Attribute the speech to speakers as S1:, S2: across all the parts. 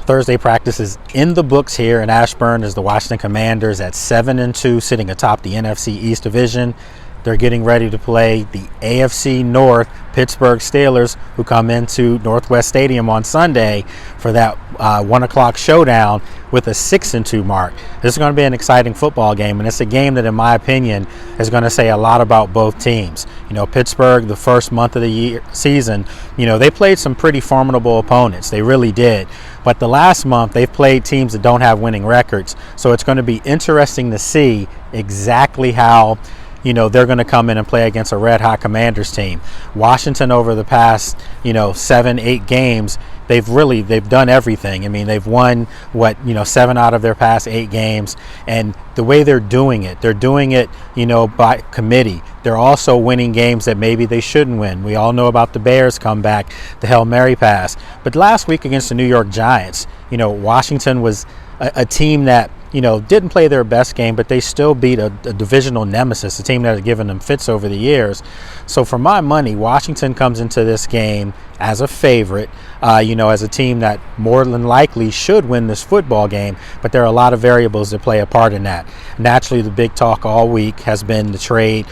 S1: Thursday practice is in the books here in Ashburn as the Washington Commanders at 7-2, sitting atop the NFC East Division. They're getting ready to play the AFC North Pittsburgh Steelers, who come into Northwest Stadium on Sunday for that 1 o'clock showdown with a 6-2 mark. This is going to be an exciting football game, and it's a game that, in my opinion, is going to say a lot about both teams. You know, Pittsburgh, the first month of the season, you know, they played some pretty formidable opponents. They really did. But the last month, they've played teams that don't have winning records. So it's going to be interesting to see exactly how, you know, they're going to come in and play against a red-hot Commanders team. Washington, over the past, 7-8 games, they've done everything. I mean, they've won 7 out of their past 8 games, and the way they're doing it by committee. They're also winning games that maybe they shouldn't win. We all know about the Bears comeback, the Hail Mary pass. But last week against the New York Giants, Washington was a team that didn't play their best game, but they still beat a divisional nemesis, a team that had given them fits over the years. So for my money, Washington comes into this game as a favorite, as a team that more than likely should win this football game, but there are a lot of variables that play a part in that. Naturally, the big talk all week has been the trade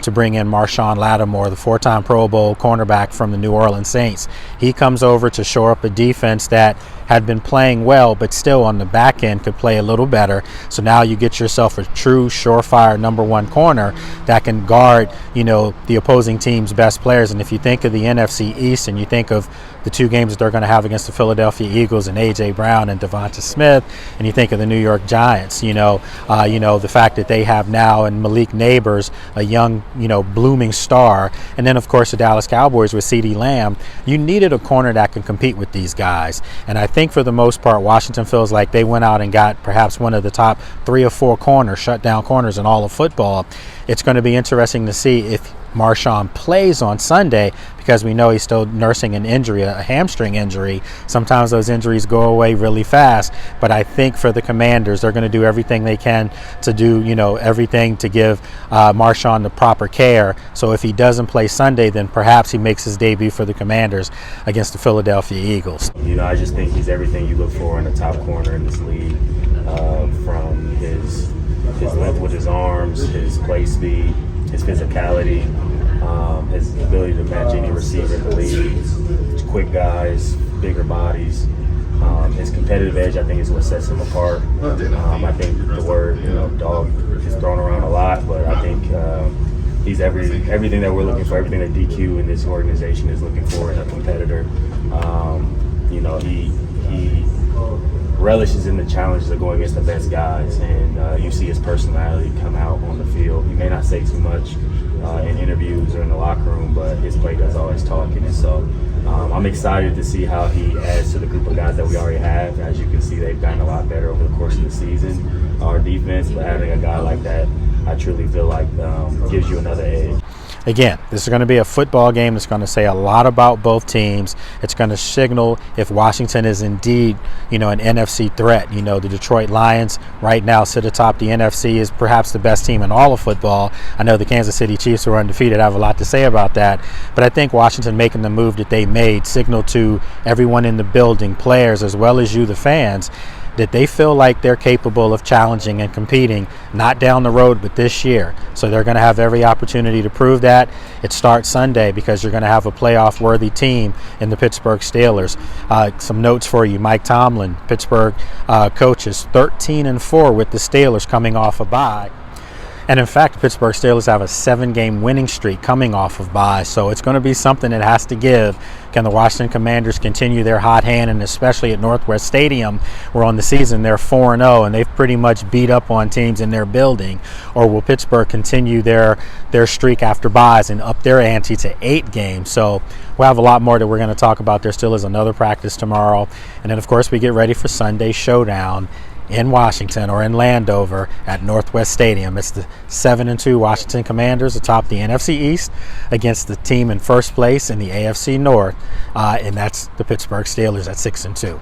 S1: to bring in Marshawn Lattimore, the 4-time Pro Bowl cornerback from the New Orleans Saints. He comes over to shore up a defense that had been playing well, but still on the back end could play a little better. So now you get yourself a true surefire number 1 corner that can guard, the opposing team's best players. And if you think of the NFC East and you think of the 2 games that they're going to have against the Philadelphia Eagles and A.J. Brown and Devonta Smith, and you think of the New York Giants, the fact that they have now and Malik Neighbors, a young, blooming star, and then of course the Dallas Cowboys with CeeDee Lamb, you needed a corner that can compete with these guys. And I think for the most part, Washington feels like they went out and got perhaps one of the top 3 or 4 shutdown corners in all of football. It's going to be interesting to see if Marshawn plays on Sunday, because we know he's still nursing an injury, a hamstring injury. Sometimes those injuries go away really fast, but I think for the Commanders, they're going to do everything they can to do, everything to give Marshawn the proper care. So if he doesn't play Sunday, then perhaps he makes his debut for the Commanders against the Philadelphia Eagles.
S2: I just think he's everything you look for in a top corner in this league, from his length with his arms, his play speed, his physicality, his ability to match any receiver in the league. His quick guys, bigger bodies. His competitive edge, I think, is what sets him apart. I think the word, dog is thrown around a lot, but I think he's everything that we're looking for, everything that DQ and this organization is looking for in a competitor. He relishes in the challenges of going against the best guys, and you see his personality come out on the field. He may not say too much in interviews or in the locker room, but his play does always talking. And so I'm excited to see how he adds to the group of guys that we already have. As you can see, they've gotten a lot better over the course of the season, our defense, but having a guy like that, I truly feel like gives you another edge.
S1: Again, this is going to be a football game that's going to say a lot about both teams. It's going to signal if Washington is indeed, an NFC threat. The Detroit Lions right now sit atop the NFC, is perhaps the best team in all of football. I know the Kansas City Chiefs, who are undefeated, have a lot to say about that. But I think Washington making the move that they made signaled to everyone in the building, players as well as you, the fans, that they feel like they're capable of challenging and competing, not down the road, but this year. So they're going to have every opportunity to prove that. It starts Sunday because you're going to have a playoff-worthy team in the Pittsburgh Steelers. Some notes for you. Mike Tomlin, Pittsburgh coach, is 13-4 with the Steelers coming off a bye. And in fact, Pittsburgh Steelers have a 7-game winning streak coming off of bye, so it's going to be something that has to give. Can the Washington Commanders continue their hot hand, and especially at Northwest Stadium, where on the season they're 4-0 and they've pretty much beat up on teams in their building? Or will Pittsburgh continue their streak after byes and up their ante to 8 games? So we'll have a lot more that we're going to talk about. There still is another practice tomorrow, and then of course we get ready for Sunday's showdown in Washington, or in Landover at Northwest Stadium. It's the 7-2 Washington Commanders atop the NFC East against the team in first place in the AFC North, and that's the Pittsburgh Steelers at 6-2.